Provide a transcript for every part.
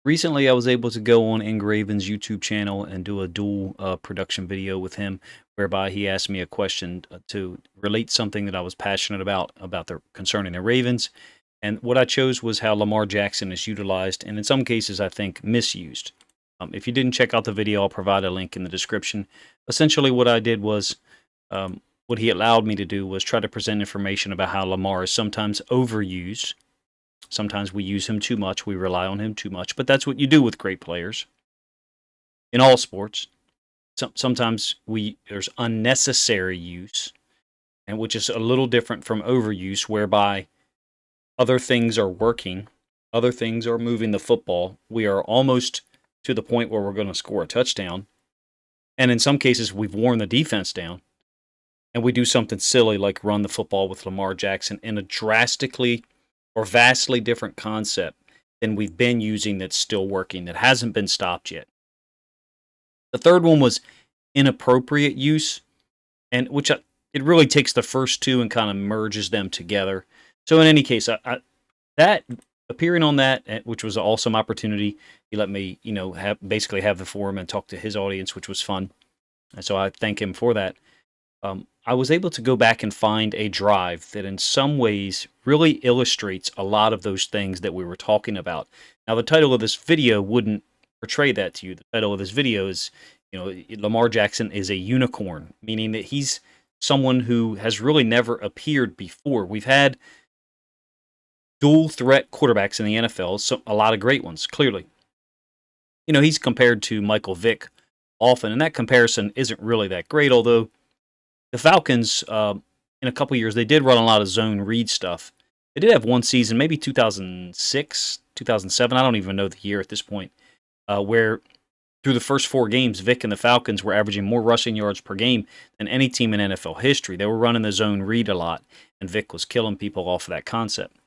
Recently, I was able to go on Ingraven's YouTube channel and do a dual production video with him, whereby he asked me a question to relate something that I was passionate about concerning the Ravens. And what I chose was how Lamar Jackson is utilized, and in some cases, I think misused. If you didn't check out the video, I'll provide a link in the description. Essentially, what I did was, what he allowed me to do was try to present information about how Lamar is sometimes overused. Sometimes we use him too much. We rely on him too much. But that's what you do with great players in all sports. Sometimes there's unnecessary use, and which is a little different from overuse, whereby other things are working, other things are moving the football. We are almost to the point where we're going to score a touchdown, and in some cases, we've worn the defense down, and we do something silly like run the football with Lamar Jackson in a drastically or vastly different concept than we've been using that's still working, that hasn't been stopped yet. The third one was inappropriate use, and it really takes the first two and kind of merges them together. So in any case, that appearing on that, which was an awesome opportunity, he let me, basically have the forum and talk to his audience, which was fun. And so I thank him for that. I was able to go back and find a drive that in some ways really illustrates a lot of those things that we were talking about. Now, the title of this video wouldn't portray that to you. The title of this video is, Lamar Jackson is a unicorn, meaning that he's someone who has really never appeared before. We've had dual threat quarterbacks in the NFL, so a lot of great ones, clearly. He's compared to Michael Vick often, and that comparison isn't really that great, although the Falcons, in a couple years, they did run a lot of zone read stuff. They did have one season, maybe 2006, 2007, I don't even know the year at this point, where through the first 4 games, Vic and the Falcons were averaging more rushing yards per game than any team in NFL history. They were running the zone read a lot, and Vic was killing people off of that concept.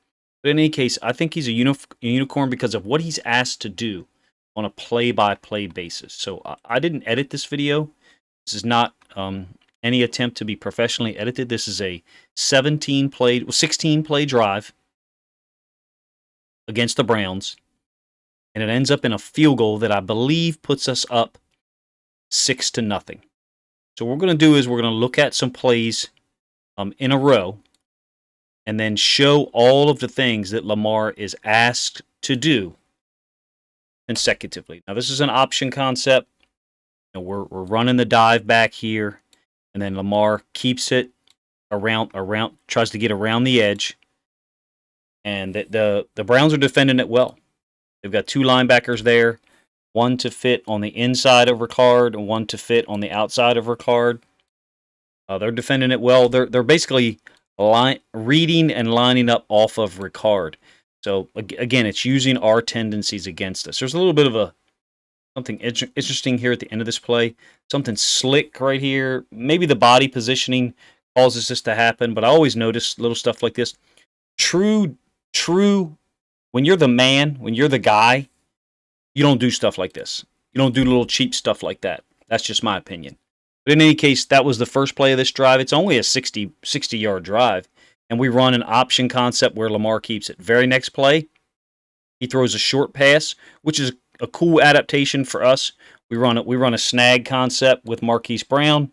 But in any case, I think he's a unicorn because of what he's asked to do on a play-by-play basis. So I didn't edit this video. This is not any attempt to be professionally edited. This is a 16-play drive against the Browns, and it ends up in a field goal that I believe puts us up 6-0. So what we're going to do is we're going to look at some plays in a row and then show all of the things that Lamar is asked to do consecutively. Now, this is an option concept. We're running the dive back here, and then Lamar keeps it around, tries to get around the edge, and the Browns are defending it well. They've got 2 linebackers there, one to fit on the inside of Ricard and one to fit on the outside of Ricard. They're defending it well. They're basically reading and lining up off of Ricard. So again, it's using our tendencies against us. There's a little bit of something interesting here at the end of this play. Something slick right here. Maybe the body positioning causes this to happen, but I always notice little stuff like this. True. When you're the man, when you're the guy, you don't do stuff like this. You don't do little cheap stuff like that. That's just my opinion. But in any case, that was the first play of this drive. It's only a 60-yard drive, and we run an option concept where Lamar keeps it. Very next play, he throws a short pass, which is a cool adaptation for us. We run a snag concept with Marquise Brown,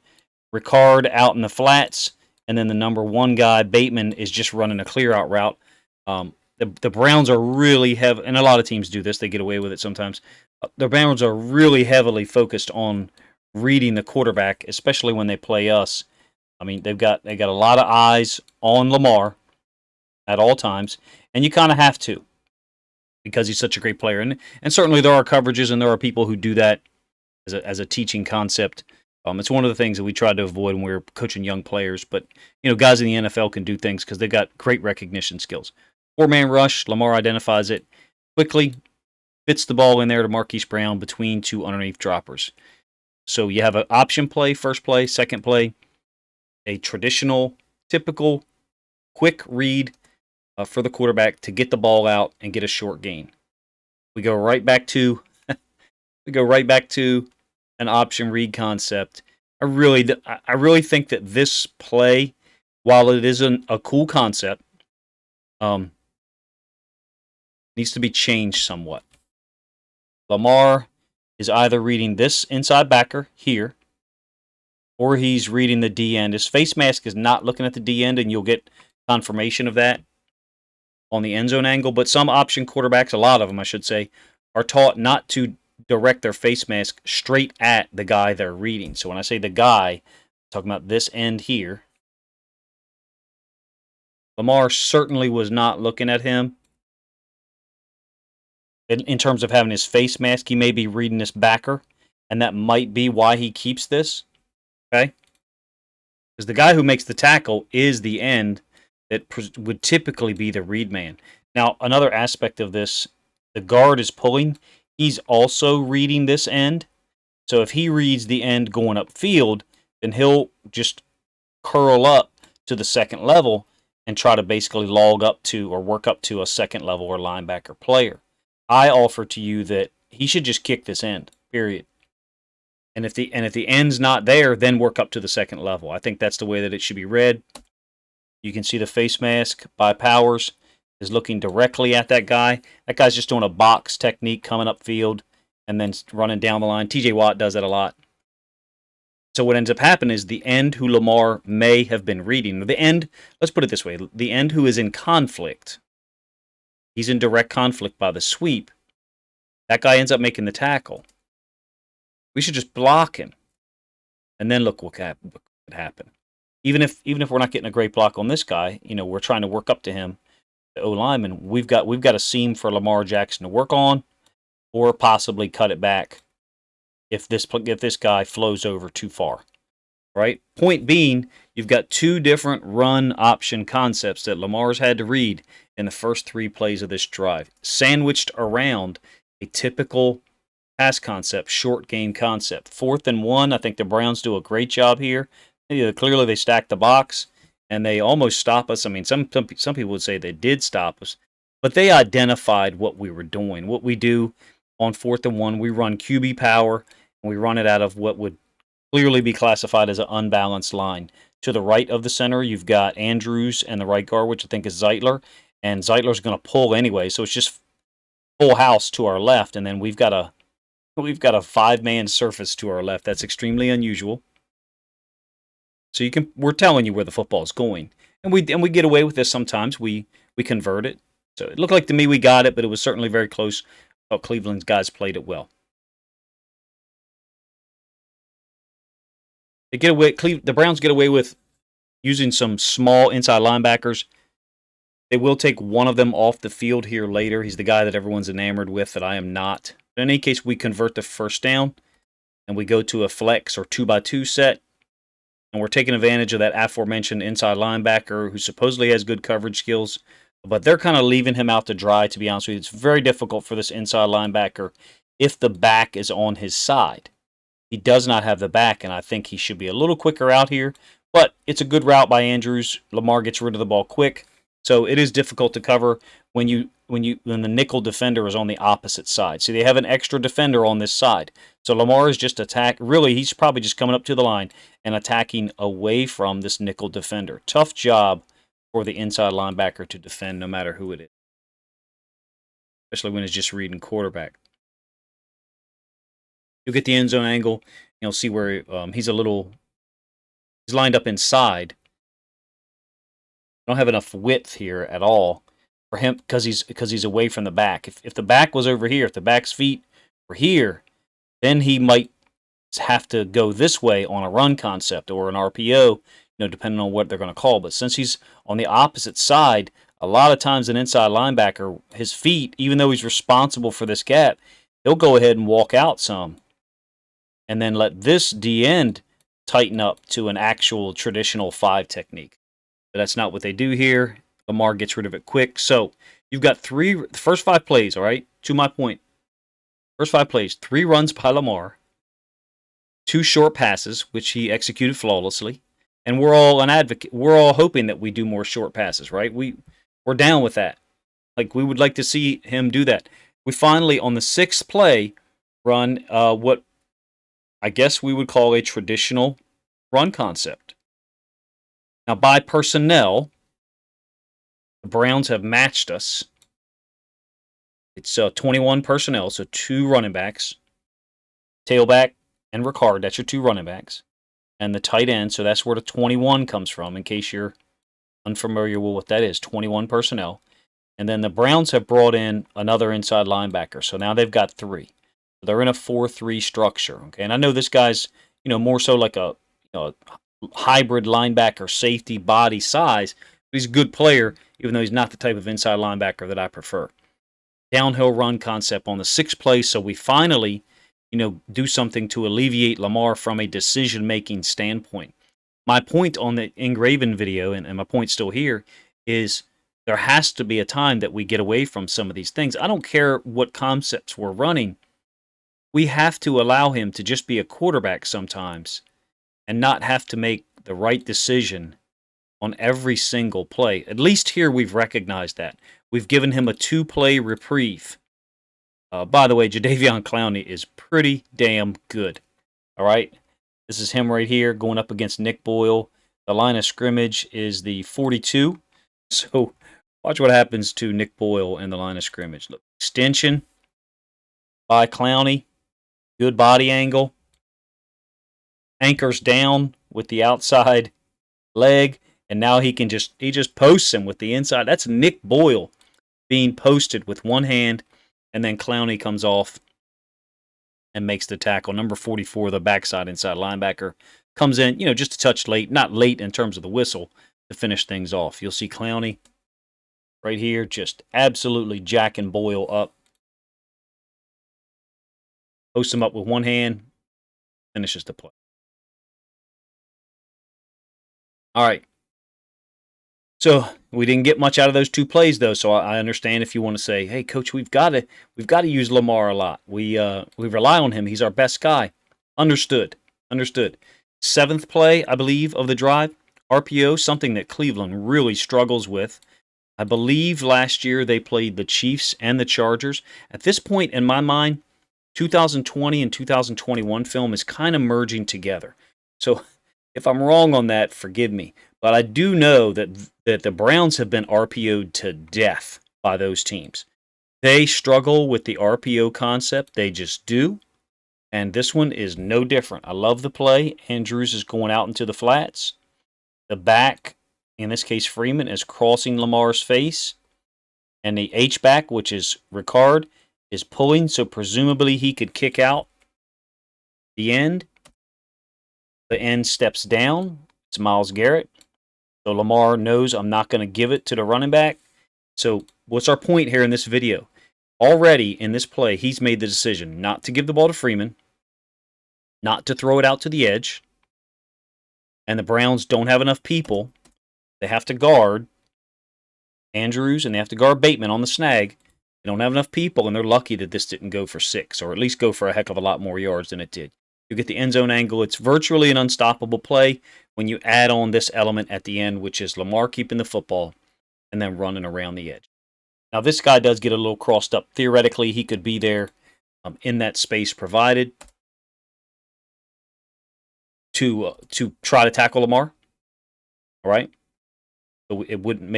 Ricard out in the flats, and then the number 1 guy, Bateman, is just running a clear-out route. The Browns are really heavy, and a lot of teams do this. They get away with it sometimes. The Browns are really heavily focused on reading the quarterback, especially when they play us. I mean, they got a lot of eyes on Lamar at all times, and you kind of have to because he's such a great player. And certainly there are coverages, and there are people who do that as a teaching concept. It's one of the things that we try to avoid when we're coaching young players. But guys in the NFL can do things because they've got great recognition skills. 4-man rush, Lamar identifies it quickly, fits the ball in there to Marquise Brown between 2 underneath droppers. So you have an option play, first play, second play, a traditional, typical, quick read for the quarterback to get the ball out and get a short gain. We go right back to an option read concept. I really think that this play, while it isn't a cool concept, needs to be changed somewhat. Lamar is either reading this inside backer here, or he's reading the D end. His face mask is not looking at the D end, and you'll get confirmation of that on the end zone angle. But some option quarterbacks, a lot of them, I should say, are taught not to direct their face mask straight at the guy they're reading. So when I say the guy, I'm talking about this end here. Lamar certainly was not looking at him. In terms of having his face mask, he may be reading this backer, and that might be why he keeps this. Okay? Because the guy who makes the tackle is the end that would typically be the read man. Now, another aspect of this, the guard is pulling. He's also reading this end. So if he reads the end going upfield, then he'll just curl up to the second level and try to basically log up to or work up to a second level or linebacker player. I offer to you that he should just kick this end, period. And if the end's not there, then work up to the second level. I think that's the way that it should be read. You can see the face mask by Powers is looking directly at that guy. That guy's just doing a box technique coming upfield and then running down the line. TJ Watt does that a lot. So what ends up happening is the end who Lamar may have been reading, the end, let's put it this way, the end who is in conflict, he's in direct conflict by the sweep. That guy ends up making the tackle. We should just block him. And then look what could happen. Even if we're not getting a great block on this guy, we're trying to work up to him, the O-lineman. We've got a seam for Lamar Jackson to work on, or possibly cut it back if this guy flows over too far. Right? Point being, you've got two different run option concepts that Lamar's had to read in the first 3 plays of this drive, sandwiched around a typical pass concept, short game concept. 4th and 1, I think the Browns do a great job here. Clearly they stack the box, and they almost stop us. I mean, some people would say they did stop us, but they identified what we were doing. What we do on 4th and 1, we run QB power, and we run it out of what would clearly be classified as an unbalanced line. To the right of the center, you've got Andrews and the right guard, which I think is Zeitler, and Zeitler's going to pull anyway, so it's just full house to our left, and then we've got a 5-man surface to our left. That's extremely unusual. So we're telling you where the football is going, and we get away with this sometimes. We convert it. So it looked like to me we got it, but it was certainly very close. I thought Cleveland's guys played it well. They get away. The Browns get away with using some small inside linebackers. They will take one of them off the field here later. He's the guy that everyone's enamored with that I am not. But in any case, we convert the first down, and we go to a flex or 2x2 set. And we're taking advantage of that aforementioned inside linebacker who supposedly has good coverage skills, but they're kind of leaving him out to dry, to be honest with you. It's very difficult for this inside linebacker if the back is on his side. He does not have the back, and I think he should be a little quicker out here, but it's a good route by Andrews. Lamar gets rid of the ball quick, so it is difficult to cover when the nickel defender is on the opposite side. See, they have an extra defender on this side. So Lamar is just really, he's probably just coming up to the line and attacking away from this nickel defender. Tough job for the inside linebacker to defend no matter who it is, especially when it's just reading quarterback. You'll get the end zone angle. You'll see where he's lined up inside. Don't have enough width here at all for him because he's away from the back. If the back was over here, if the back's feet were here, then he might have to go this way on a run concept or an RPO, depending on what they're going to call. But since he's on the opposite side, a lot of times an inside linebacker, his feet, even though he's responsible for this gap, he'll go ahead and walk out some and then let this D end tighten up to an actual traditional 5 technique. But that's not what they do here. Lamar gets rid of it quick. So you've got the first 5 plays, all right? To my point. First 5 plays, 3 runs by Lamar, 2 short passes, which he executed flawlessly. And we're all hoping that we do more short passes, right? We're down with that. Like, we would like to see him do that. We finally, on the 6th play, run what I guess we would call a traditional run concept. Now, by personnel, the Browns have matched us It's 21 personnel, so 2 running backs, tailback and Ricard. That's your 2 running backs, and the tight end. So that's where the 21 comes from. In case you're unfamiliar with what that is, 21 personnel. And then the Browns have brought in another inside linebacker, so now they've got 3. They're in a 4-3 structure. Okay, and I know this guy's more so like a hybrid linebacker, safety, body size. But he's a good player, even though he's not the type of inside linebacker that I prefer. Downhill run concept on the 6th play, so we finally, do something to alleviate Lamar from a decision-making standpoint. My point on the Ingraven video, and my point still here, is there has to be a time that we get away from some of these things. I don't care what concepts we're running. We have to allow him to just be a quarterback sometimes and not have to make the right decision on every single play. At least here we've recognized that. We've given him a 2-play reprieve. By the way, Jadeveon Clowney is pretty damn good. All right? This is him right here going up against Nick Boyle. The line of scrimmage is the 42. So watch what happens to Nick Boyle in the line of scrimmage. Look, extension by Clowney. Good body angle. Anchors down with the outside leg. And now he just posts him with the inside. That's Nick Boyle being posted with one hand. And then Clowney comes off and makes the tackle. Number 44, the backside inside linebacker, comes in, just a touch late. Not late in terms of the whistle to finish things off. You'll see Clowney right here just absolutely jacking Boyle up. Posts him up with one hand. Finishes the play. All right. So we didn't get much out of those 2 plays, though. So I understand if you want to say, "Hey, coach, we've got to use Lamar a lot. We rely on him. He's our best guy." Understood. 7th play, I believe, of the drive, RPO, something that Cleveland really struggles with. I believe last year they played the Chiefs and the Chargers. At this point, in my mind, 2020 and 2021 film is kind of merging together. So if I'm wrong on that, forgive me. But I do know that the Browns have been RPO'd to death by those teams. They struggle with the RPO concept. They just do. And this one is no different. I love the play. Andrews is going out into the flats. The back, in this case Freeman, is crossing Lamar's face. And the H-back, which is Ricard, is pulling. So presumably he could kick out the end. The end steps down. It's Myles Garrett. So Lamar knows I'm not going to give it to the running back. So what's our point here in this video? Already in this play, he's made the decision not to give the ball to Freeman, not to throw it out to the edge, and the Browns don't have enough people. They have to guard Andrews and they have to guard Bateman on the snag. They don't have enough people, and they're lucky that this didn't go for 6, or at least go for a heck of a lot more yards than it did. You get the end zone angle. It's virtually an unstoppable play when you add on this element at the end, which is Lamar keeping the football and then running around the edge. Now, this guy does get a little crossed up. Theoretically, he could be there in that space provided to try to tackle Lamar. All right? So it wouldn't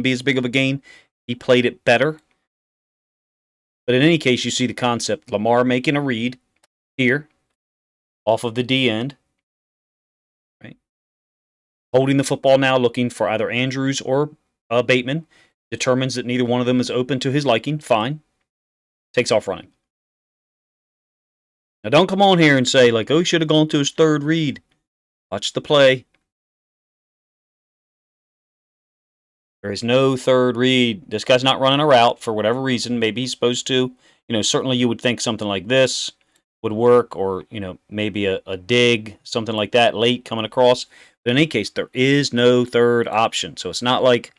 be as big of a gain. He played it better. But in any case, you see the concept. Lamar making a read here off of the D end. Right? Holding the football now, looking for either Andrews or Bateman. Determines that neither one of them is open to his liking. Fine. Takes off running. Now, don't come on here and say, like, oh, he should have gone to his 3rd read. Watch the play. There is no 3rd read. This guy's not running a route for whatever reason. Maybe he's supposed to. Certainly you would think something like this would work, or, maybe a dig, something like that, late coming across. But in any case, there is no 3rd option. So it's not like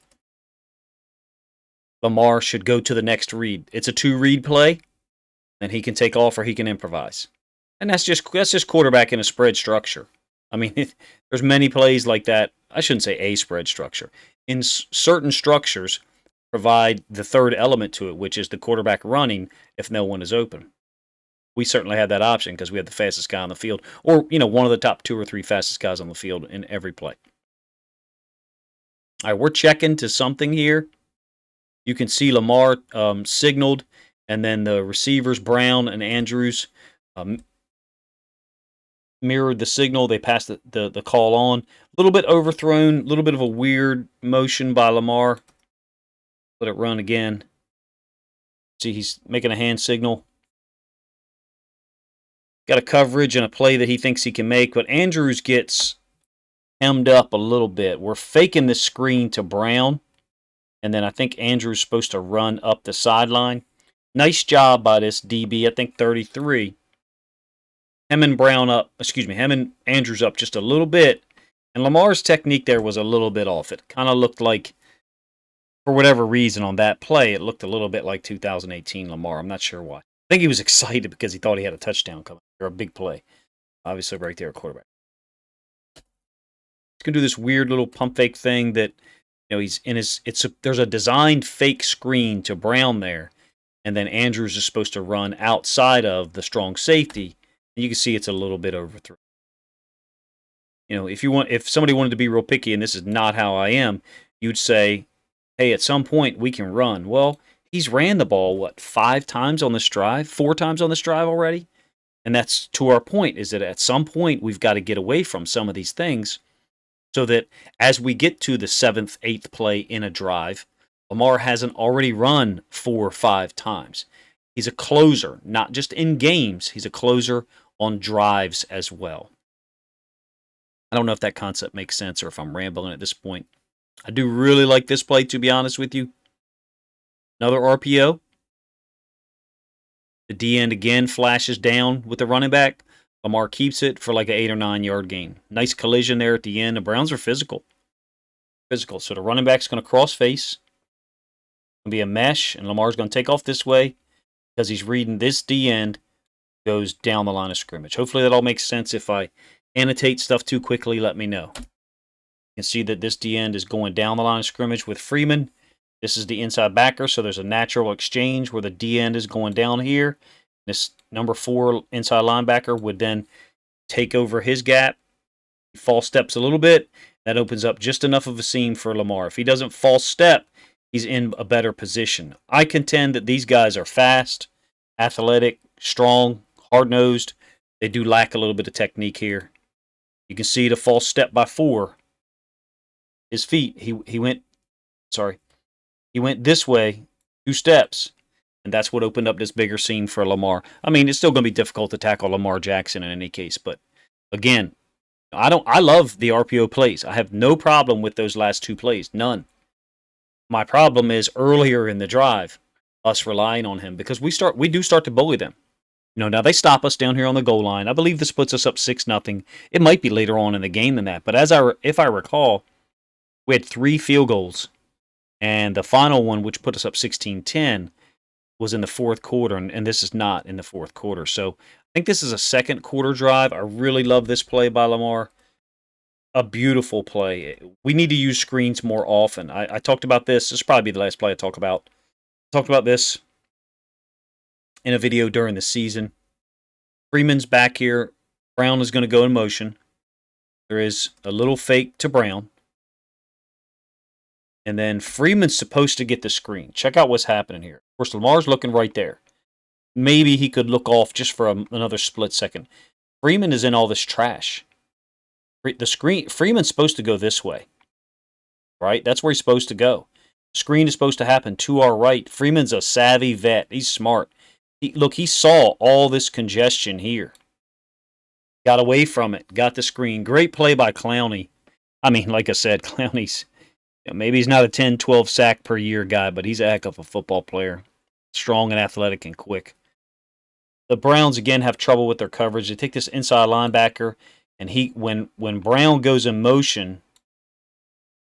Lamar should go to the next read. It's a 2-read play, and he can take off or he can improvise. And that's just quarterback in a spread structure. I mean, there's many plays like that. I shouldn't say a spread structure. In certain structures, provide the 3rd element to it, which is the quarterback running if no one is open. We certainly had that option because we had the fastest guy on the field, or one of the top 2 or 3 fastest guys on the field in every play. All right, we're checking to something here. You can see Lamar signaled And then the receivers, Brown and Andrews, mirrored the signal. They passed the call on. A little bit overthrown, a little bit of a weird motion by Lamar. Let it run again. See, he's making a hand signal. Got a coverage and a play that he thinks he can make, but Andrews gets hemmed up a little bit. We're faking this screen to Brown, and then I think Andrews is supposed to run up the sideline. Nice job by this DB, I think 33. Him and Andrews up just a little bit, and Lamar's technique there was a little bit off. It kind of looked like, for whatever reason on that play, it looked a little bit like 2018 Lamar. I'm not sure why. I think he was excited because he thought he had a touchdown coming, or a big play. Obviously right there, quarterback. He's going to do this weird little pump fake thing that, he's in his, there's a designed fake screen to Brown there, and then Andrews is supposed to run outside of the strong safety, and you can see it's a little bit overthrown. If somebody wanted to be real picky, and this is not how I am, you'd say, hey, at some point we can run. Well, he's ran the ball, 5 times on this drive? 4 times on this drive already? And that's to our point, is that at some point we've got to get away from some of these things so that as we get to the 7th, 8th play in a drive, Lamar hasn't already run 4 or 5 times. He's a closer, not just in games. He's a closer on drives as well. I don't know if that concept makes sense or if I'm rambling at this point. I do really like this play, to be honest with you. Another RPO. The D end again flashes down with the running back. Lamar keeps it for like an 8 or 9 yard gain. Nice collision there at the end. The Browns are physical. So the running back's going to cross face. It's going to be a mesh, and Lamar's going to take off this way because he's reading this D end goes down the line of scrimmage. Hopefully that all makes sense. If I annotate stuff too quickly, let me know. You can see that this D end is going down the line of scrimmage with Freeman. This is the inside backer, so there's a natural exchange where the D end is going down here. This number 4 inside linebacker would then take over his gap. He false steps a little bit. That opens up just enough of a seam for Lamar. If he doesn't false step, he's in a better position. I contend that these guys are fast, athletic, strong, hard-nosed. They do lack a little bit of technique here. You can see the false step by 4. His feet, he went this way 2 steps, and that's what opened up this bigger seam for Lamar. I mean, it's still going to be difficult to tackle Lamar Jackson in any case, but again, I love the RPO plays. I have no problem with those last 2 plays, none. My problem is earlier in the drive, us relying on him because we do start to bully them. Now they stop us down here on the goal line. I believe this puts us up 6-0. It might be later on in the game than that, but if I recall, we had 3 field goals, and the final one, which put us up 16-10, was in the 4th quarter, and this is not in the 4th quarter. So I think this is a 2nd quarter drive. I really love this play by Lamar. A beautiful play. We need to use screens more often. I talked about this. This will probably be the last play I talk about. I talked about this in a video during the season. Freeman's back here. Brown is going to go in motion. There is a little fake to Brown. And then Freeman's supposed to get the screen. Check out what's happening here. Of course, Lamar's looking right there. Maybe he could look off just for another split second. Freeman is in all this trash. Freeman's supposed to go this way. Right? That's where he's supposed to go. Screen is supposed to happen to our right. Freeman's a savvy vet. He's smart. He saw all this congestion here. Got away from it. Got the screen. Great play by Clowney. I mean, like I said, Clowney's... maybe he's not a 10, 12 sack per year guy, but he's a heck of a football player. Strong and athletic and quick. The Browns, again, have trouble with their coverage. They take this inside linebacker, and when Brown goes in motion,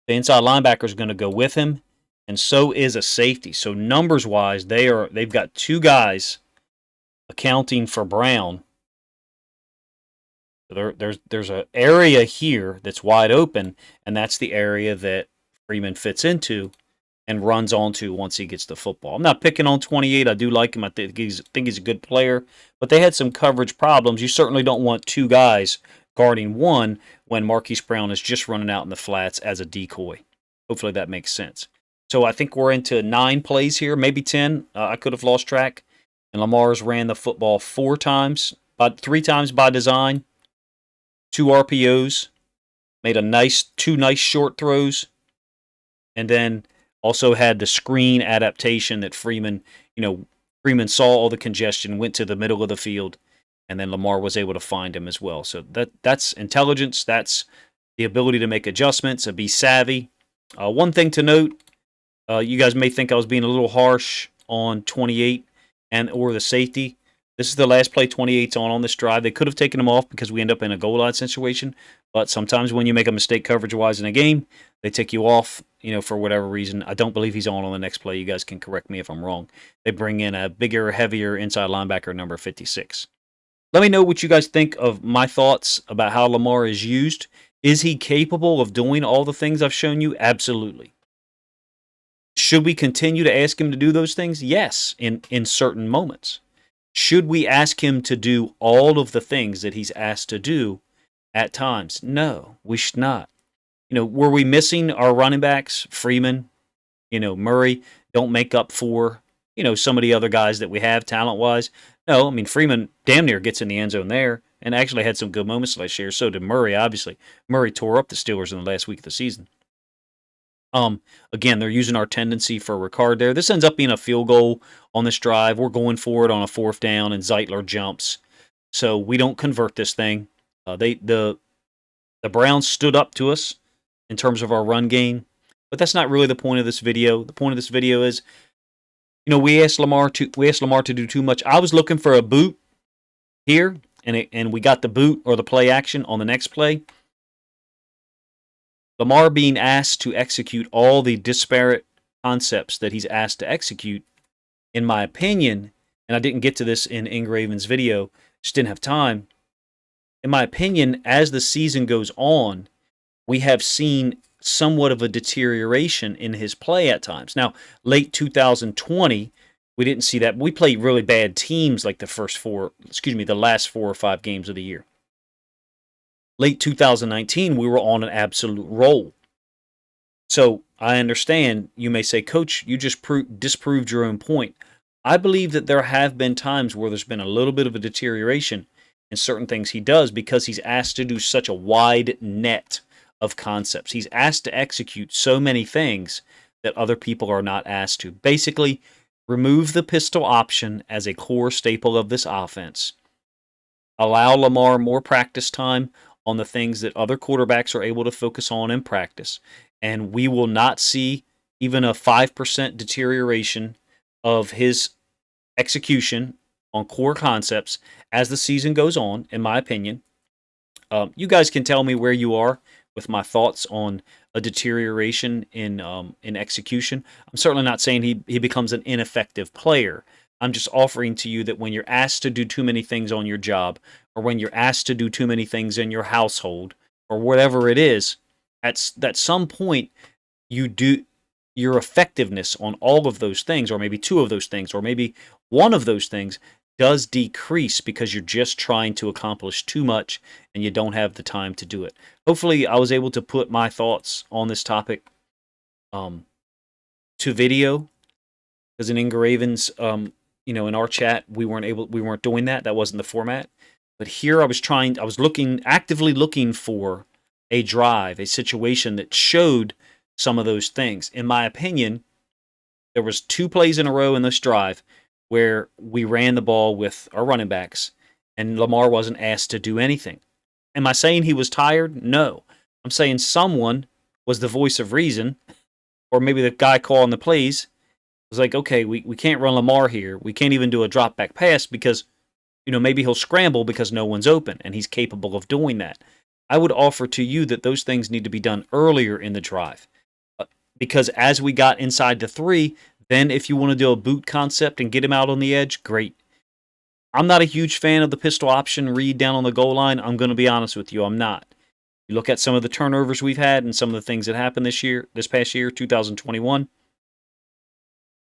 the inside linebacker is going to go with him, and so is a safety. So numbers-wise, they've got 2 guys accounting for Brown. There's an area here that's wide open, and that's the area that Freeman fits into and runs onto once he gets the football. I'm not picking on 28. I do like him. I think he's a good player. But they had some coverage problems. You certainly don't want 2 guys guarding 1 when Marquise Brown is just running out in the flats as a decoy. Hopefully that makes sense. So I think we're into 9 plays here, maybe 10. I could have lost track. And Lamar's ran the football 4 times, but 3 times by design, 2 RPOs, made 2 nice short throws, and then also had the screen adaptation that Freeman saw all the congestion, went to the middle of the field, and then Lamar was able to find him as well. So that's intelligence. That's the ability to make adjustments and be savvy. One thing to note, you guys may think I was being a little harsh on 28 and or the safety. This is the last play 28's on this drive. They could have taken him off because we end up in a goal line situation. But sometimes when you make a mistake coverage-wise in a game, they take you off, for whatever reason. I don't believe he's on the next play. You guys can correct me if I'm wrong. They bring in a bigger, heavier inside linebacker, number 56. Let me know what you guys think of my thoughts about how Lamar is used. Is he capable of doing all the things I've shown you? Absolutely. Should we continue to ask him to do those things? Yes, in certain moments. Should we ask him to do all of the things that he's asked to do at times? No, we should not. Were we missing our running backs? Freeman, Murray don't make up for, some of the other guys that we have talent-wise. No, I mean, Freeman damn near gets in the end zone there and actually had some good moments last year. So did Murray, obviously. Murray tore up the Steelers in the last week of the season. Again, they're using our tendency for Ricard there. This ends up being a field goal on this drive. We're going for it on a 4th down, and Zeitler jumps. So we don't convert this thing. The Browns stood up to us in terms of our run game, but that's not really the point of this video. The point of this video is, we asked Lamar to do too much. I was looking for a boot here, and we got the boot or the play action on the next play. Lamar being asked to execute all the disparate concepts that he's asked to execute, in my opinion, and I didn't get to this in Ingraven's video, just didn't have time. In my opinion, as the season goes on, we have seen somewhat of a deterioration in his play at times. Now, late 2020, we didn't see that. We played really bad teams like the last 4 or 5 games of the year. Late 2019, we were on an absolute roll. So I understand you may say, Coach, you just disproved your own point. I believe that there have been times where there's been a little bit of a deterioration in certain things he does because he's asked to do such a wide net of concepts. He's asked to execute so many things that other people are not asked to. Basically, remove the pistol option as a core staple of this offense. Allow Lamar more practice time on the things that other quarterbacks are able to focus on in practice. And we will not see even a 5% deterioration of his execution on core concepts as the season goes on, in my opinion. You guys can tell me where you are with my thoughts on a deterioration in execution. I'm certainly not saying he becomes an ineffective player. I'm just offering to you that when you're asked to do too many things on your job, or when you're asked to do too many things in your household, or whatever it is, at some point your effectiveness on all of those things, or maybe 2 of those things, or maybe 1 of those things, does decrease because you're just trying to accomplish too much and you don't have the time to do it. Hopefully, I was able to put my thoughts on this topic to video, because in Ingraven's, in our chat, we weren't doing that. That wasn't the format. But here I was actively looking for a drive, a situation that showed some of those things. In my opinion, there was 2 plays in a row in this drive where we ran the ball with our running backs, and Lamar wasn't asked to do anything. Am I saying he was tired? No. I'm saying someone was the voice of reason, or maybe the guy calling the plays was like, okay, we can't run Lamar here. We can't even do a drop back pass because, maybe he'll scramble because no one's open, and he's capable of doing that. I would offer to you that those things need to be done earlier in the drive. Because as we got inside the 3, then if you want to do a boot concept and get him out on the edge, great. I'm not a huge fan of the pistol option read down on the goal line. I'm going to be honest with you, I'm not. You look at some of the turnovers we've had and some of the things that happened this past year, 2021.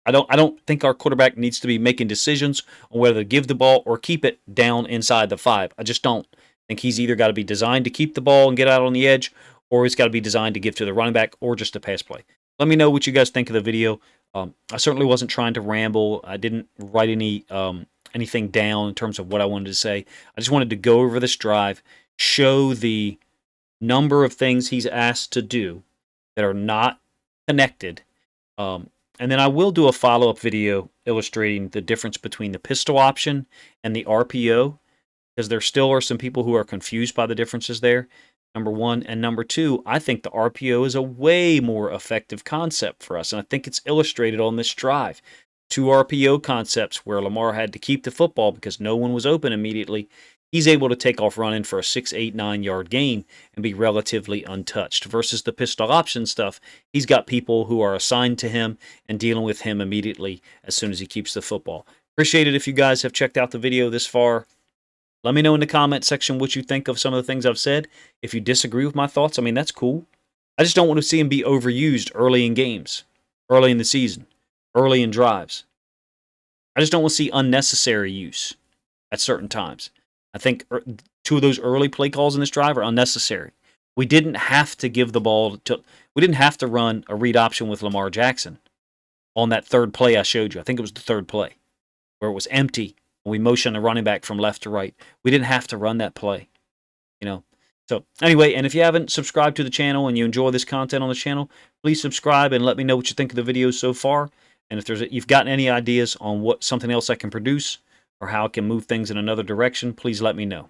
I don't think our quarterback needs to be making decisions on whether to give the ball or keep it down inside the 5. I just don't. I think he's either got to be designed to keep the ball and get out on the edge, or he's got to be designed to give to the running back or just a pass play. Let me know what you guys think of the video. I certainly wasn't trying to ramble. I didn't write anything down in terms of what I wanted to say. I just wanted to go over this drive, show the number of things he's asked to do that are not connected. And then I will do a follow-up video illustrating the difference between the pistol option and the RPO, because there still are some people who are confused by the differences there. Number one. And number two, I think the RPO is a way more effective concept for us. And I think it's illustrated on this drive. Two RPO concepts where Lamar had to keep the football because no one was open immediately. He's able to take off running for a 6, 8, 9 yard gain and be relatively untouched. Versus the pistol option stuff, he's got people who are assigned to him and dealing with him immediately as soon as he keeps the football. Appreciate it if you guys have checked out the video this far. Let me know in the comment section what you think of some of the things I've said. If you disagree with my thoughts, I mean, that's cool. I just don't want to see him be overused early in games, early in the season, early in drives. I just don't want to see unnecessary use at certain times. I think two of those early play calls in this drive are unnecessary. We didn't have to give the ball to, we didn't have to run a read option with Lamar Jackson on that third play I showed you. I think it was the third play where it was empty. We motioned the running back from left to right. We didn't have to run that play, you know. So anyway, and if you haven't subscribed to the channel and you enjoy this content on the channel, please subscribe and let me know what you think of the videos so far. And if you've gotten any ideas on what something else I can produce or how I can move things in another direction, please let me know.